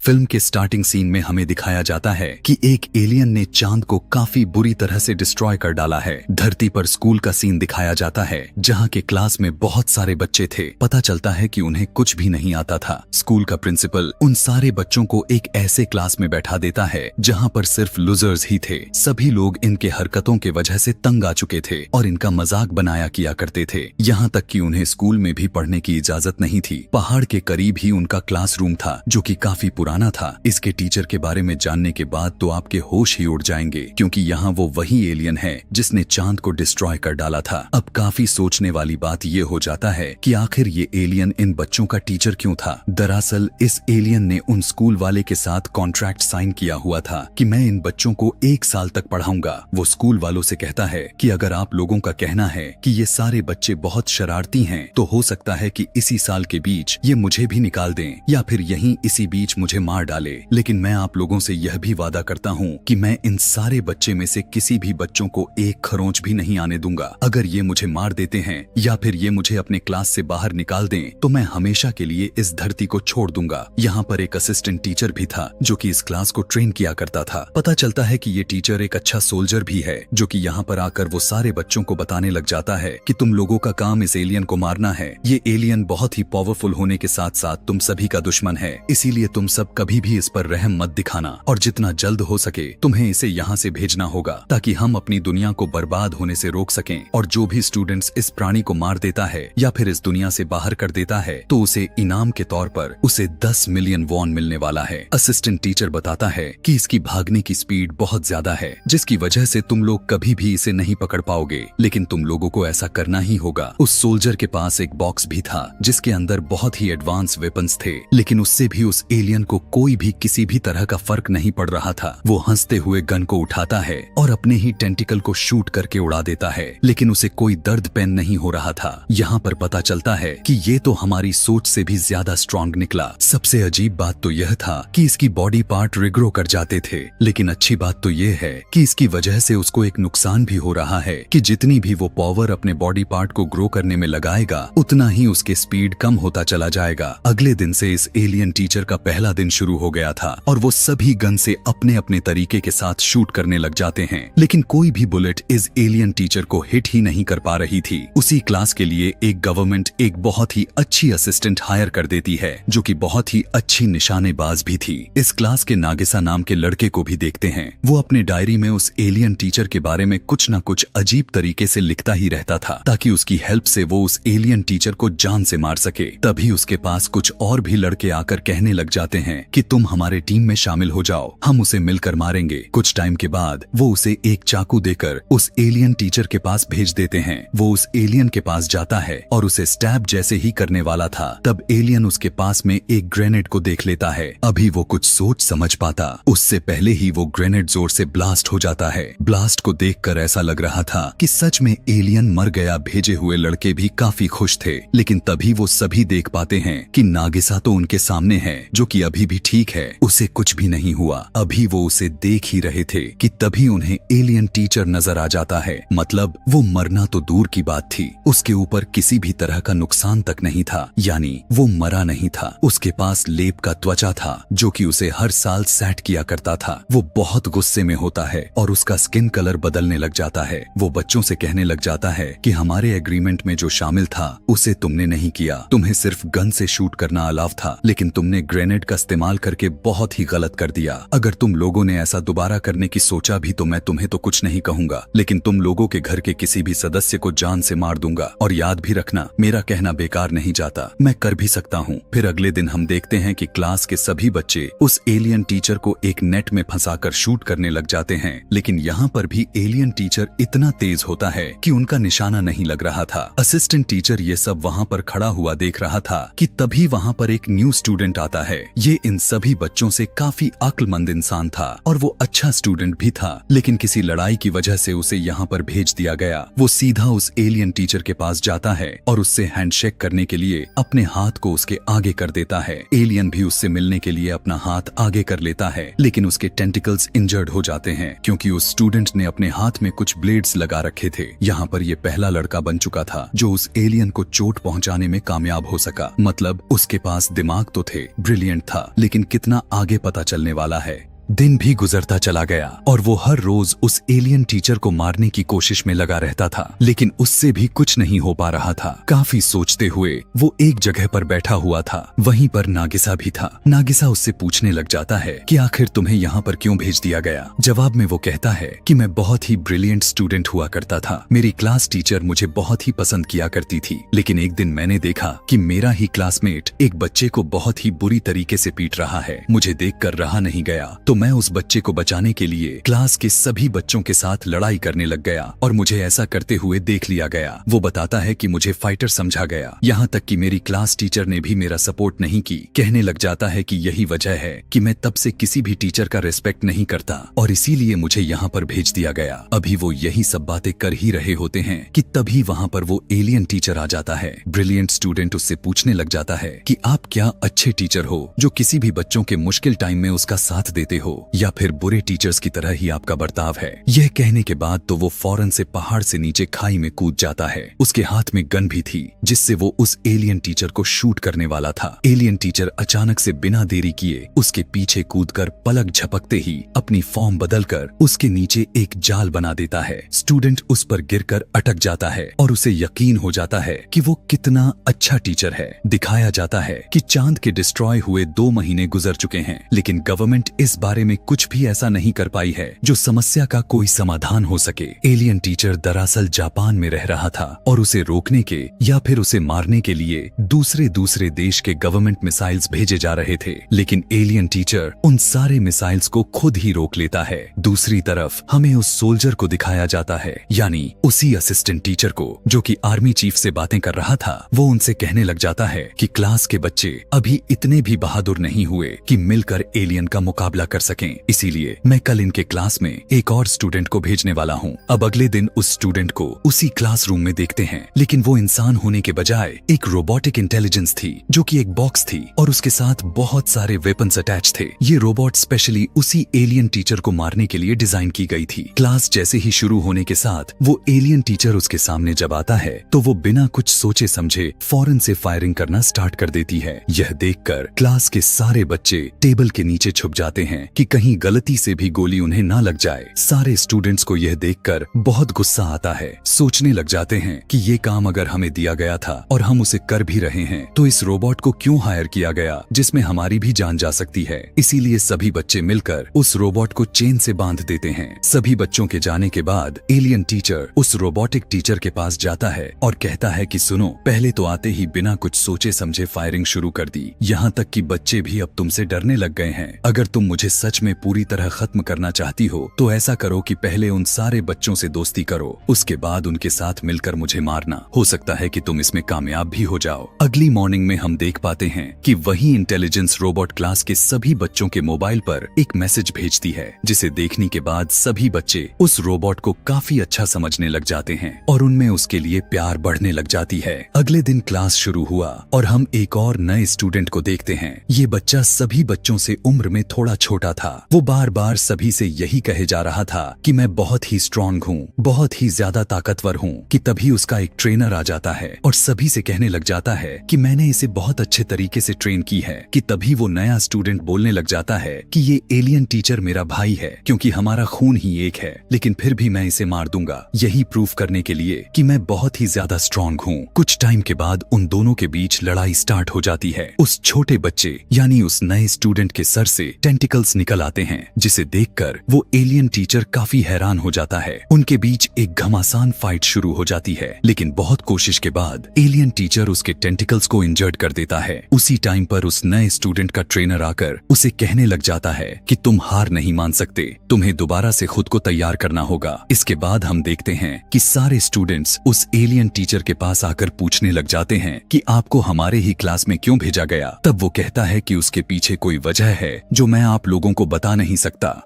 Film के starting scene में हमें दिखाया जाता है कि एक एलियन ने चांद को काफी बुरी तरह से डिस्ट्रॉय कर डाला है। धरती पर स्कूल का सीन दिखाया जाता है जहां के क्लास में बहुत सारे बच्चे थे। पता चलता है कि उन्हें कुछ भी नहीं आता था। स्कूल का प्रिंसिपल उन सारे बच्चों को एक ऐसे क्लास में बैठा देता है जहां पर सिर्फ लूजर्स ही थे। सभी लोग इनके हरकतों के वजह से तंग आ चुके थे और इनका मजाक बनाया किया करते थे। यहाँ तक कि उन्हें स्कूल में भी पढ़ने की इजाजत नहीं थी। पहाड़ के करीब ही उनका क्लासरूम था जो कि काफी पुराना था। इसके टीचर के बारे में जानने के बाद तो आपके होश ही उड़ जाएंगे, क्योंकि यहाँ वो वही एलियन है जिसने चांद को डिस्ट्रॉय कर डाला था। अब काफी सोचने वाली बात ये हो जाता है कि आखिर ये एलियन इन बच्चों का टीचर क्यों था। दरअसल इस एलियन ने उन स्कूल वाले के साथ कॉन्ट्रैक्ट साइन किया हुआ था कि मैं इन बच्चों को 1 साल तक पढ़ाऊंगा। वो स्कूल वालों से कहता है कि अगर आप लोगों का कहना है कि ये सारे बच्चे बहुत शरारती हैं, तो हो सकता है कि इसी साल के बीच ये मुझे भी निकाल दें या फिर यहीं इसी बीच मुझे मार डाले। लेकिन मैं आप लोगों से यह भी वादा करता हूँ कि मैं इन सारे बच्चे में से किसी भी बच्चों को एक खरोंच भी नहीं आने दूंगा। अगर ये मुझे मार देते हैं या फिर ये मुझे अपने क्लास से बाहर निकाल दें तो मैं हमेशा के लिए इस धरती को छोड़ दूंगा। यहाँ पर एक असिस्टेंट टीचर भी था जो कि इस क्लास को ट्रेन किया करता था। पता चलता है कि ये टीचर एक अच्छा सोल्जर भी है, जो कि यहाँ पर आकर वो सारे बच्चों को बताने लग जाता है कि तुम लोगों का काम इस एलियन को मारना है। ये एलियन बहुत ही पावरफुल होने के साथ साथ तुम सभी का दुश्मन है, इसीलिए तुम सब कभी भी इस पर रहम मत दिखाना और जितना जल्द हो सके तुम्हें इसे यहाँ से भेजना होगा ताकि हम अपनी दुनिया को बर्बाद होने से रोक सकें। और जो भी स्टूडेंट्स इस प्राणी को मार देता है या फिर इस दुनिया से बाहर कर देता है तो उसे इनाम के तौर पर उसे 10 मिलियन वॉन मिलने वाला है। असिस्टेंट टीचर बताता है कि इसकी भागने की स्पीड बहुत ज्यादा है, जिसकी वजह से तुम लोग कभी भी इसे नहीं पकड़ पाओगे, लेकिन तुम लोगों को ऐसा करना ही होगा। उस सोल्जर के पास एक बॉक्स भी था जिसके अंदर बहुत ही एडवांस वेपन्स थे, लेकिन उससे भी उस एलियन को कोई भी किसी भी तरह का फर्क नहीं पड़ रहा था। वो हंसते हुए गन को उठाता है और अपने ही टेंटिकल को शूट करके उड़ा देता है, लेकिन उसे कोई दर्द पैन नहीं हो रहा था। यहाँ पर पता चलता है कि ये तो हमारी सोच से भी ज्यादा स्ट्रॉन्ग निकला। सबसे अजीब बात तो यह था कि इसकी बॉडी पार्ट रिग्रो कर जाते थे, लेकिन अच्छी बात तो ये है कि इसकी वजह से उसको एक नुकसान भी हो रहा है कि जितनी भी वो पावर अपने बॉडी पार्ट को ग्रो करने में लगाएगा उतना ही उसके स्पीड कम होता चला जाएगा। अगले दिन से इस एलियन टीचर का पहला दिन शुरू हो गया था और वो सभी गन से अपने अपने तरीके के साथ शूट करने लग जाते हैं, लेकिन कोई भी बुलेट इस एलियन टीचर को हिट ही नहीं कर पा रही थी। उसी क्लास के लिए एक गवर्नमेंट एक बहुत ही अच्छी असिस्टेंट हायर कर देती है जो कि बहुत ही अच्छी निशानेबाज भी थी। इस क्लास के नागिसा नाम के लड़के को भी देखते हैं। वो अपने डायरी में उस एलियन टीचर के बारे में कुछ न कुछ अजीब तरीके से लिखता ही रहता था ताकि उसकी हेल्प से वो उस एलियन टीचर को जान से मार सके। तभी उसके पास कुछ और भी लड़के आकर कहने लग जाते हैं कि तुम हमारे टीम में शामिल हो जाओ, हम उसे मिलकर मारेंगे। कुछ टाइम के बाद वो उसे एक चाकू देकर उस एलियन टीचर के पास भेज देते हैं। वो उस एलियन के पास जाता है और उसे स्टैब जैसे ही करने वाला था, तब एलियन उसके पास में एक ग्रेनेड को देख लेता है। अभी वो कुछ सोच समझ पाता उससे पहले ही वो ग्रेनेड जोर से ब्लास्ट हो जाता है। ब्लास्ट को देखकर ऐसा लग रहा था कि सच में एलियन मर गया। भेजे हुए लड़के भी काफी खुश थे, लेकिन तभी वो सभी देख पाते हैं कि नागिसा तो उनके सामने है जो कि अभी भी ठीक है, उसे कुछ भी नहीं हुआ। अभी वो उसे देख ही रहे थे कि तभी उन्हें एलियन टीचर नजर आ जाता है। मतलब वो मरना तो दूर की बात थी, उसके ऊपर किसी भी तरह का नुकसान तक नहीं था, यानी वो मरा नहीं था। उसके पास लेप का त्वचा था जो कि उसे हर साल सेट किया करता था। वो बहुत गुस्से में होता है और उसका स्किन कलर बदलने लग जाता है। वो बच्चों से कहने लग जाता है कि हमारे एग्रीमेंट में जो शामिल था उसे तुमने नहीं किया, तुम्हें सिर्फ गन से शूट करना अलाउ था, लेकिन तुमने ग्रेनेड का इस्तेमाल करके बहुत ही गलत कर दिया। अगर तुम लोगों ने ऐसा दोबारा करने की सोचा भी तो मैं तुम्हें तो कुछ नहीं कहूंगा, लेकिन तुम लोगों के घर के किसी भी सदस्य को जान से मार दूंगा। और याद भी रखना, मेरा कहना बेकार नहीं जाता, मैं कर भी सकता हूँ। फिर अगले दिन हम देखते हैं कि क्लास के सभी बच्चे उस एलियन टीचर को एक नेट में फंसाकर शूट करने लग जाते हैं, लेकिन यहाँ पर भी एलियन टीचर इतना तेज होता है कि उनका निशाना नहीं लग रहा था। असिस्टेंट टीचर ये सब वहाँ पर खड़ा हुआ देख रहा था कि तभी वहाँ पर एक न्यू स्टूडेंट आता है। ये इन सभी बच्चों से काफी अक्लमंद इंसान था और वो अच्छा स्टूडेंट भी था, लेकिन किसी लड़ाई की वजह से उसे यहाँ पर भेज दिया गया। वो सीधा उस एलियन टीचर के पास जाता है और उससे हैंडशेक करने के लिए अपने हाथ को उसके आगे कर देता है। एलियन भी उससे मिलने के लिए अपना हाथ आगे कर लेता है, लेकिन उसके टेंटिकल्स इंजर्ड हो जाते हैं क्योंकि उस स्टूडेंट ने अपने हाथ में कुछ ब्लेड्स लगा रखे थे। यहाँ पर ये पहला लड़का बन चुका था जो उस एलियन को चोट पहुंचाने में कामयाब हो सका। मतलब उसके पास दिमाग तो थे, ब्रिलियंट था, लेकिन कितना आगे पता चलने वाला है। दिन भी गुजरता चला गया और वो हर रोज उस एलियन टीचर को मारने की कोशिश में लगा रहता था, लेकिन उससे भी कुछ नहीं हो पा रहा था। काफी सोचते हुए वो एक जगह पर बैठा हुआ था। वहीं पर नागिसा भी था। नागिसा उससे पूछने लग जाता है कि आखिर तुम्हें यहाँ पर क्यों भेज दिया गया। जवाब में वो कहता है कि मैं बहुत ही ब्रिलियंट स्टूडेंट हुआ करता था। मेरी क्लास टीचर मुझे बहुत ही पसंद किया करती थी, लेकिन एक दिन मैंने देखा कि मेरा ही क्लासमेट एक बच्चे को बहुत ही बुरी तरीके से पीट रहा है। मुझे देखकर रहा नहीं गया, तो मैं उस बच्चे को बचाने के लिए क्लास के सभी बच्चों के साथ लड़ाई करने लग गया और मुझे ऐसा करते हुए देख लिया गया। वो बताता है कि मुझे फाइटर समझा गया, यहाँ तक कि मेरी क्लास टीचर ने भी मेरा सपोर्ट नहीं की। कहने लग जाता है कि यही वजह है कि मैं तब से किसी भी टीचर का रिस्पेक्ट नहीं करता और इसीलिए मुझे यहाँ पर भेज दिया गया। अभी वो यही सब बातें कर ही रहे होते हैं कि तभी वहाँ पर वो एलियन टीचर आ जाता है। ब्रिलियंट स्टूडेंट उससे पूछने लग जाता है कि आप क्या अच्छे टीचर हो जो किसी भी बच्चों के मुश्किल टाइम में उसका साथ देते हो, या फिर बुरे टीचर्स की तरह ही आपका बर्ताव है। यह कहने के बाद तो वो फौरन से पहाड़ से नीचे खाई में कूद जाता है। उसके हाथ में गन भी थी जिससे वो उस एलियन टीचर को शूट करने वाला था। एलियन टीचर अचानक से बिना देरी किए उसके पीछे कूदकर पलक झपकते ही अपनी फॉर्म बदलकर उसके नीचे एक जाल बना देता है। स्टूडेंट उस पर गिरकर अटक जाता है और उसे यकीन हो जाता है कि वो कितना अच्छा टीचर है। दिखाया जाता है कि चांद के डिस्ट्रॉय हुए 2 महीने गुजर चुके हैं, लेकिन गवर्नमेंट इस बारे में कुछ भी ऐसा नहीं कर पाई है जो समस्या का कोई समाधान हो सके। एलियन टीचर दरअसल जापान में रह रहा था और उसे रोकने के या फिर उसे मारने के लिए दूसरे देश के गवर्नमेंट मिसाइल्स भेजे जा रहे थे, लेकिन एलियन टीचर उन सारे मिसाइल्स को खुद ही रोक लेता है। दूसरी तरफ हमें उस सोल्जर को दिखाया जाता है, यानी उसी असिस्टेंट टीचर को जो कि आर्मी चीफ से बातें कर रहा था। वो उनसे कहने लग जाता है कि क्लास के बच्चे अभी इतने भी बहादुर नहीं हुए कि मिलकर एलियन का मुकाबला कर सकें, इसीलिए मैं कल इनके क्लास में एक और स्टूडेंट को भेजने वाला हूँ। अब अगले दिन उस स्टूडेंट को उसी क्लासरूम में देखते हैं, लेकिन वो इंसान होने के बजाय एक रोबोटिक इंटेलिजेंस थी जो कि एक बॉक्स थी और उसके साथ बहुत सारे वेपन्स अटैच थे। ये रोबोट स्पेशली उसी एलियन टीचर को मारने के लिए डिजाइन की गई थी। क्लास जैसे ही शुरू होने के साथ वो एलियन टीचर उसके सामने जब आता है तो वो बिना कुछ सोचे समझे फौरन से फायरिंग करना स्टार्ट कर देती है। यह देखकर क्लास के सारे बच्चे टेबल के नीचे छुप जाते हैं कि कहीं गलती से भी गोली उन्हें ना लग जाए। सारे स्टूडेंट्स को यह देखकर बहुत गुस्सा आता है। सोचने लग जाते हैं कि ये काम अगर हमें दिया गया था और हम उसे कर भी रहे हैं तो इस रोबोट को क्यों हायर किया गया जिसमें हमारी भी जान जा सकती है। इसीलिए सभी बच्चे मिलकर उस रोबोट को चेन से बांध देते हैं। सभी बच्चों के जाने के बाद एलियन टीचर उस रोबोटिक टीचर के पास जाता है और कहता है कि सुनो, पहले तो आते ही बिना कुछ सोचे समझे फायरिंग शुरू कर दी, यहाँ तक कि बच्चे भी अब तुमसे डरने लग गए हैं। अगर तुम मुझे सच में पूरी तरह खत्म करना चाहती हो तो ऐसा करो कि पहले उन सारे बच्चों से दोस्ती करो, उसके बाद उनके साथ मिलकर मुझे मारना। हो सकता है कि तुम इसमें कामयाब भी हो जाओ। अगली मॉर्निंग में हम देख पाते हैं कि वही इंटेलिजेंस रोबोट क्लास के सभी बच्चों के मोबाइल पर एक मैसेज भेजती है, जिसे देखने के बाद सभी बच्चे उस रोबोट को काफी अच्छा समझने लग जाते हैं और उनमें उसके लिए प्यार बढ़ने लग जाती है। अगले दिन क्लास शुरू हुआ और हम एक और नए स्टूडेंट को देखते हैं। ये बच्चा सभी बच्चों से उम्र में थोड़ा छोटा था। वो बार बार सभी से यही कहे जा रहा था कि मैं बहुत ही स्ट्रांग हूँ, बहुत ही ज्यादा ताकतवर हूँ, कि तभी उसका एक ट्रेनर आ जाता है और सभी से कहने लग जाता है कि मैंने इसे बहुत अच्छे तरीके से ट्रेन की है। कि तभी वो नया स्टूडेंट बोलने लग जाता है कि ये एलियन टीचर मेरा भाई है क्योंकि हमारा खून ही एक है, लेकिन फिर भी मैं इसे मार दूंगा, यही प्रूफ करने के लिए कि मैं बहुत ही ज्यादा स्ट्रांग हूँ। कुछ टाइम के बाद उन दोनों के बीच लड़ाई स्टार्ट हो जाती है। उस छोटे बच्चे यानी उस नए स्टूडेंट के सर से टेंटिकल्स निकल आते हैं, जिसे देखकर वो एलियन टीचर काफी हैरान हो जाता है। उनके बीच एक घमासान फाइट शुरू हो जाती है, लेकिन बहुत कोशिश के बाद एलियन टीचर उसके टेंटिकल्स को इंजर्ड कर देता है। उसी टाइम पर उस नए स्टूडेंट का ट्रेनर आकर उसे कहने लग जाता है कि तुम हार नहीं मान सकते, तुम्हें दोबारा से खुद को तैयार करना होगा। इसके बाद हम देखते हैं कि सारे स्टूडेंट्स उस एलियन टीचर के पास आकर पूछने लग जाते हैं कि आपको हमारे ही क्लास में क्यों भेजा गया। तब वो कहता है कि उसके पीछे कोई वजह है जो मैं आप लोगों को बता नहीं सकता।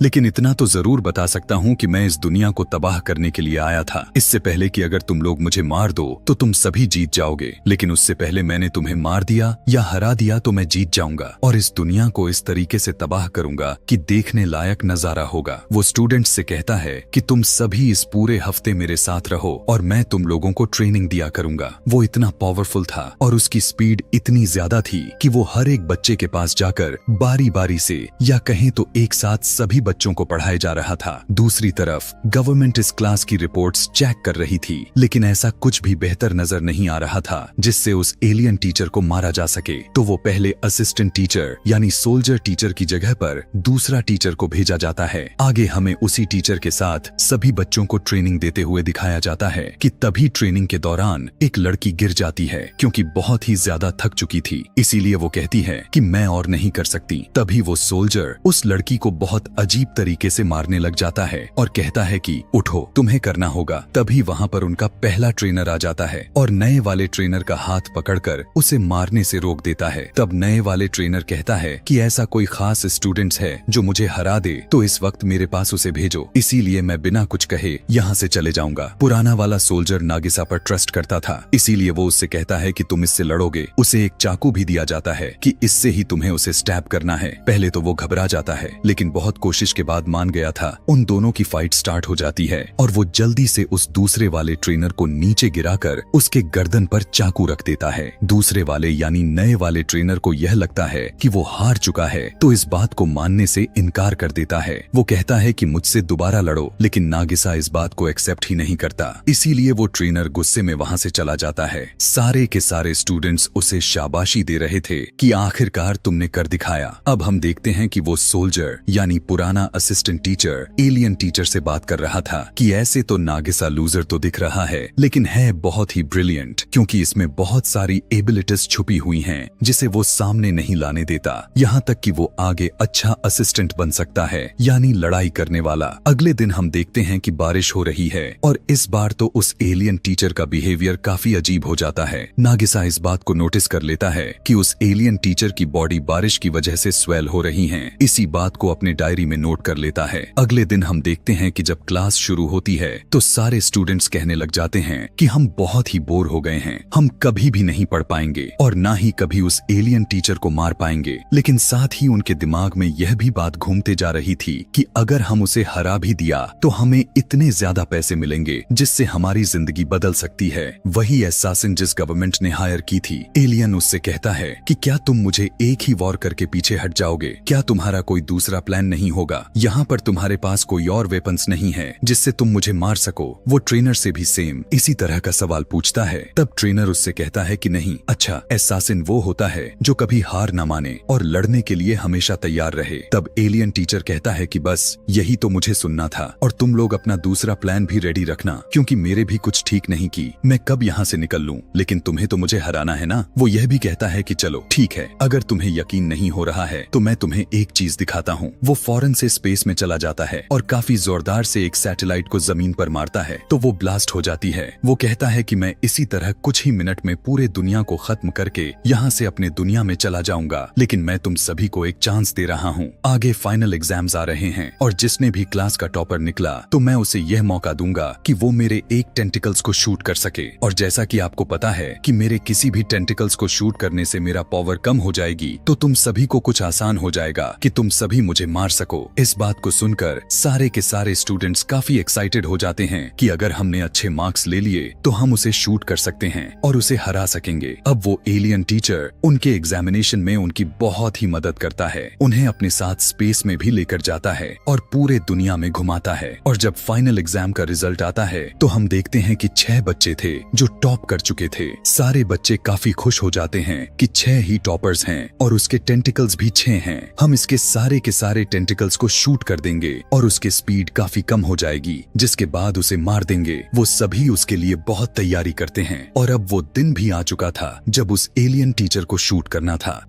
लेकिन इतना तो जरूर बता सकता हूँ कि मैं इस दुनिया को तबाह करने के लिए आया था। इससे पहले कि अगर तुम लोग मुझे मार दो तो तुम सभी जीत जाओगे, लेकिन उससे पहले मैंने तुम्हें मार दिया या हरा दिया तो मैं जीत जाऊंगा और इस दुनिया को इस तरीके से तबाह करूंगा कि देखने लायक नजारा होगा। वो स्टूडेंट्स से कहता है कि तुम सभी इस पूरे हफ्ते मेरे साथ रहो और मैं तुम लोगों को ट्रेनिंग दिया करूंगा। वो इतना पावरफुल था और उसकी स्पीड इतनी ज्यादा थी कि वो हर एक बच्चे के पास जाकर बारी बारी से या कहें तो एक साथ सभी बच्चों को पढ़ाया जा रहा था। दूसरी तरफ गवर्नमेंट इस क्लास की रिपोर्ट्स चेक कर रही थी, लेकिन ऐसा कुछ भी बेहतर नजर नहीं आ रहा था जिससे उस एलियन टीचर को मारा जा सके। तो वो पहले असिस्टेंट टीचर यानी सोल्जर टीचर की जगह पर दूसरा टीचर को भेजा जाता है। आगे हमें उसी टीचर के साथ सभी बच्चों को ट्रेनिंग देते हुए दिखाया जाता है कि तभी ट्रेनिंग के दौरान एक लड़की गिर जाती है क्योंकि बहुत ही ज्यादा थक चुकी थी, इसीलिए वो कहती है कि मैं और नहीं कर सकती। तभी वो सोल्जर उस लड़की को बहुत अजीब तरीके से मारने लग जाता है और कहता है कि उठो, तुम्हें करना होगा। तभी वहाँ पर उनका पहला ट्रेनर आ जाता है और नए वाले ट्रेनर का हाथ पकड़कर उसे मारने से रोक देता है। तब नए वाले ट्रेनर कहता है कि ऐसा कोई खास स्टूडेंट्स है जो मुझे हरा दे तो इस वक्त मेरे पास उसे भेजो, इसीलिए मैं बिना कुछ कहे यहाँ से चले जाऊंगा। पुराना वाला सोल्जर नागिसा पर ट्रस्ट करता था, इसीलिए वो उससे कहता है कि तुम इससे लड़ोगे। उसे एक चाकू भी दिया जाता है कि इससे ही तुम्हें उसे स्टैब करना है। पहले तो वो घबरा जाता है, लेकिन बहुत कोशिश के बाद मान गया था। उन दोनों की फाइट स्टार्ट हो जाती है और वो जल्दी से उस दूसरे वाले ट्रेनर को नीचे गिराकर उसके गर्दन पर चाकू रख देता है। दूसरे वाले यानी नए वाले ट्रेनर को यह लगता है कि वो हार चुका है, तो इस बात को मानने से इनकार कर देता है। वो कहता है कि मुझसे दोबारा लड़ो, लेकिन नागिसा इस बात को एक्सेप्ट ही नहीं करता, इसीलिए वो ट्रेनर गुस्से में वहाँ से चला जाता है। सारे के सारे स्टूडेंट्स उसे शाबाशी दे रहे थे कि आखिरकार तुमने कर दिखाया। अब हम देखते हैं कि वो सोल्जर यानी पुराना असिस्टेंट टीचर एलियन टीचर से बात कर रहा था कि ऐसे तो नागिसा लूजर तो दिख रहा है, लेकिन है बहुत ही ब्रिलियंट, क्योंकि इसमें बहुत सारी एबिलिटीज छुपी हुई हैं जिसे वो सामने नहीं लाने देता। यहाँ तक कि वो आगे अच्छा असिस्टेंट बन सकता है, यानी लड़ाई करने वाला। अगले दिन हम देखते हैं कि बारिश हो रही है और इस बार तो उस एलियन टीचर का बिहेवियर काफी अजीब हो जाता है। नागिसा इस बात को नोटिस कर लेता है कि उस एलियन टीचर की बॉडी बारिश की वजह से स्वेल हो रही है। इसी बात को अपने डायरी में नोट कर लेता है। अगले दिन हम देखते हैं कि जब क्लास शुरू होती है तो सारे स्टूडेंट्स कहने लग जाते हैं कि हम बहुत ही बोर हो गए हैं, हम कभी भी नहीं पढ़ पाएंगे और ना ही कभी उस एलियन टीचर को मार पाएंगे। लेकिन साथ ही उनके दिमाग में यह भी बात घूमते जा रही थी कि अगर हम उसे हरा भी दिया तो हमें इतने ज्यादा पैसे मिलेंगे जिससे हमारी जिंदगी बदल सकती है। वही एसासिन जिस गवर्नमेंट ने हायर की थी। एलियन उससे कहता है कि क्या तुम मुझे एक ही वॉर करके पीछे हट जाओगे? क्या तुम्हारा कोई दूसरा प्लान नहीं होगा? यहाँ पर तुम्हारे पास कोई और वेपन्स नहीं है जिससे तुम मुझे मार सको? वो ट्रेनर से भी सेम इसी तरह का सवाल पूछता है। तब ट्रेनर उससे कहता है कि नहीं, अच्छा एसासिन वो होता है जो कभी हार न माने और लड़ने के लिए हमेशा तैयार रहे। तब एलियन टीचर कहता है कि बस यही तो मुझे सुनना था और तुम लोग अपना दूसरा प्लान भी रेडी रखना, क्योंकि मेरे भी कुछ ठीक नहीं की। मैं कब यहाँ से निकल लूं, लेकिन तुम्हें तो मुझे हराना है ना। वो यह भी कहता है कि चलो ठीक है, अगर तुम्हें यकीन नहीं हो रहा है तो मैं तुम्हें एक चीज दिखाता हूँ। वो फौरन से स्पेस में चला जाता है और काफी जोरदार से एक सैटेलाइट को जमीन पर मारता है तो वो ब्लास्ट हो जाती है। वो कहता है कि मैं इसी तरह कुछ ही मिनट में पूरे दुनिया को खत्म करके यहाँ से अपने दुनिया में चला जाऊंगा, लेकिन मैं तुम सभी को एक चांस दे रहा हूँ। आगे फाइनल एग्जाम्स आ रहे हैं और जिसने भी क्लास का टॉपर निकला तो मैं उसे यह मौका दूंगा कि वो मेरे एक टेंटिकल्स को शूट कर सके। और जैसा कि आपको पता है कि मेरे किसी भी टेंटिकल्स को शूट करने से मेरा पावर कम हो जाएगी, तो तुम सभी को कुछ आसान हो जाएगा कि तुम सभी मुझे मार सको। इस बात को सुनकर सारे के सारे स्टूडेंट्स काफी एक्साइटेड हो जाते हैं कि अगर हमने अच्छे मार्क्स ले लिए तो हम उसे शूट कर सकते हैं और उसे हरा सकेंगे। अब वो एलियन टीचर उनके एग्जामिनेशन में उनकी बहुत ही मदद करता है, उन्हें अपने साथ स्पेस में भी लेकर जाता है और पूरे दुनिया में घुमाता है। और जब फाइनल एग्जाम का रिजल्ट आता है तो हम देखते हैं कि 6 बच्चे थे जो टॉप कर चुके थे। सारे बच्चे काफी खुश हो जाते हैं कि 6 ही टॉपर्स हैं और उसके टेंटिकल्स भी 6 हैं। हम इसके सारे के सारे टेंटिकल्स को शूट कर देंगे और उसकी स्पीड काफी कम हो जाएगी, जिसके बाद उसे मार देंगे। वो सभी उसके लिए बहुत तैयारी करते हैं और अब वो दिन भी आ चुका था जब उस एलियन टीचर को शूट करना था।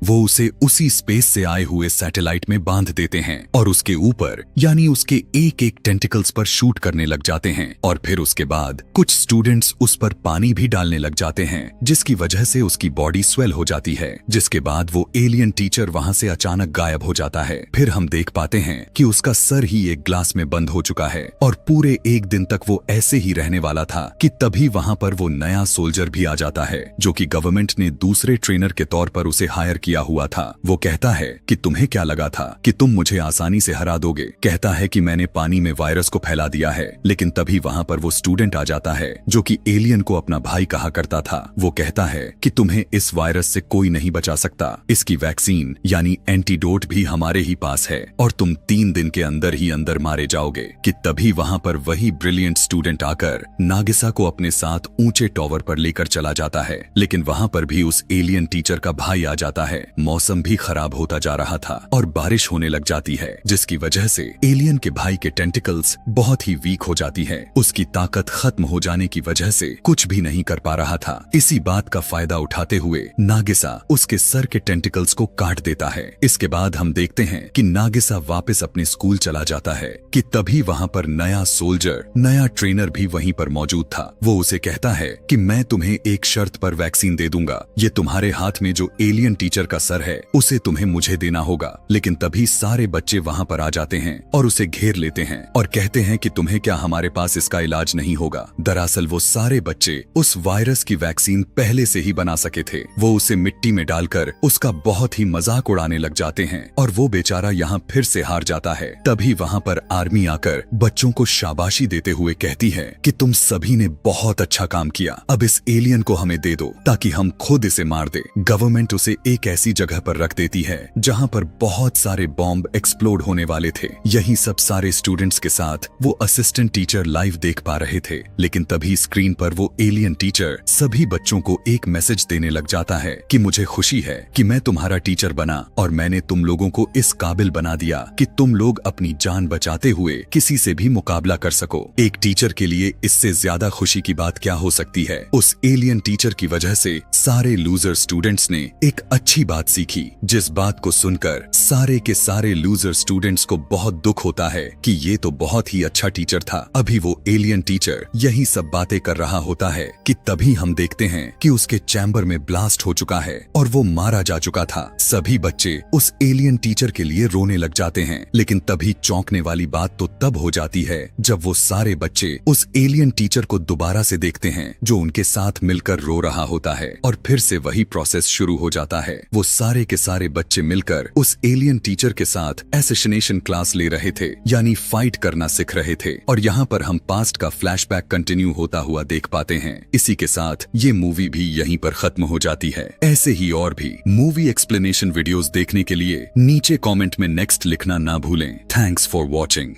वो उसे उसी स्पेस से आए हुए सैटेलाइट में बांध देते हैं और उसके ऊपर यानी उसके एक एक टेंटिकल्स पर शूट करने लग जाते हैं। और फिर उसके बाद कुछ स्टूडेंट्स उस पर पानी भी डालने लग जाते हैं, जिसकी वजह से उसकी बॉडी स्वेल हो जाती है। जिसके बाद वो एलियन टीचर वहां से अचानक गायब हो जाता है। फिर हम देख पाते हैं कि उसका सर ही एक ग्लास में बंद हो चुका है और पूरे एक दिन तक वो ऐसे ही रहने वाला था कि तभी वहां पर वो नया सोल्जर भी आ जाता है, जो कि गवर्नमेंट ने दूसरे ट्रेनर के तौर पर उसे हायर किया हुआ था। वो कहता है कि तुम्हें क्या लगा था कि तुम मुझे आसानी से हरा दोगे। कहता है कि मैंने पानी में वायरस को फैला दिया है। लेकिन तभी वहां पर वो स्टूडेंट आ जाता है जो कि एलियन को अपना भाई कहा करता था। वो कहता है कि तुम्हें इस वायरस से कोई नहीं बचा सकता, इसकी वैक्सीन यानी एंटीडोट भी हमारे ही पास है और तुम 3 दिन के अंदर ही अंदर मारे जाओगे। कि तभी वहां पर वही ब्रिलियंट स्टूडेंट आकर नागिसा को अपने साथ ऊंचे टॉवर पर लेकर चला जाता है। लेकिन वहां पर भी उस एलियन टीचर का भाई आ जाता है। मौसम भी खराब होता जा रहा था और बारिश होने लग जाती है, जिसकी वजह से एलियन के भाई के टेंटिकल्स बहुत ही वीक हो जाती है। उसकी ताकत खत्म हो जाने की वजह से कुछ भी नहीं कर पा रहा था। इसी बात का फायदा उठाते हुए नागिसा उसके सर के टेंटिकल्स को काट देता है। इसके बाद हम देखते हैं कि नागिसा वापस अपने स्कूल चला जाता है कि तभी वहां पर नया सोल्जर, नया ट्रेनर भी वहीं पर मौजूद था। वो उसे कहता है कि मैं तुम्हें एक शर्त पर वैक्सीन दे दूंगा। ये तुम्हारे हाथ में जो एलियन टीचर का सर है उसे तुम्हें मुझे देना होगा। लेकिन तभी सारे बच्चे वहां पर आ जाते हैं और उसे घेर लेते हैं और कहते हैं कि तुम्हें क्या हमारे पास इसका इलाज नहीं होगा। दरअसल वो सारे बच्चे उस वायरस की वैक्सीन पहले से ही बना सके थे। वो उसे मिट्टी में डालकर उसका बहुत ही मजाक उड़ाने लग जाते हैं और वो बेचारा यहाँ फिर से हार जाता है। तभी वहां पर आर्मी आकर बच्चों को शाबाशी देते हुए कहती है कि तुम सभी ने बहुत अच्छा काम किया, अब इस एलियन को हमें दे दो ताकि हम खुद इसे मार दे। गवर्नमेंट उसे एक ऐसी जगह पर रख देती है जहां पर बहुत सारे बॉम्ब एक्सप्लोड होने वाले थे। यही सब सारे स्टूडेंट्स के साथ वो असिस्टेंट टीचर लाइव देख पा रहे थे। लेकिन तभी स्क्रीन पर वो एलियन टीचर सभी बच्चों को एक मैसेज देने लग जाता है कि मुझे खुशी है कि मैं तुम्हारा टीचर बना और मैंने तुम लोगों को इस काबिल बना दिया कि तुम लोग अपनी जान बचाते हुए किसी से भी मुकाबला कर सको। एक टीचर के लिए इससे ज्यादा खुशी की बात क्या हो सकती है। उस एलियन टीचर की वजह से सारे लूजर स्टूडेंट्स ने एक अच्छी बात सीखी, जिस बात को सुनकर सारे के सारे लूजर स्टूडेंट्स को बहुत दुख होता है कि ये तो बहुत ही अच्छा टीचर था। अभी वो एलियन टीचर यही सब बातें कर रहा होता है कि तभी हम देखते हैं कि उसके चैम्बर में ब्लास्ट हो चुका है और वो मारा जा चुका था। सभी बच्चे उस एलियन टीचर के लिए रोने लग जाते हैं। लेकिन तभी चौंकने वाली बात तो तब हो जाती है जब वो सारे बच्चे उस एलियन टीचर को दोबारा से देखते हैं जो उनके साथ मिलकर रो रहा होता है और फिर से वही प्रोसेस शुरू हो जाता है। वो सारे के सारे बच्चे मिलकर उस एलियन टीचर के साथ एसेसिनेशन क्लास ले रहे थे, यानी फाइट करना सीख रहे थे। और यहाँ पर हम पास्ट का फ्लैशबैक कंटिन्यू होता हुआ देख पाते हैं। इसी के साथ ये मूवी भी यहीं पर खत्म हो जाती है। ऐसे ही और भी मूवी एक्सप्लेनेशन वीडियोस देखने के लिए नीचे कमेंट में नेक्स्ट लिखना ना भूलें। Thanks for watching.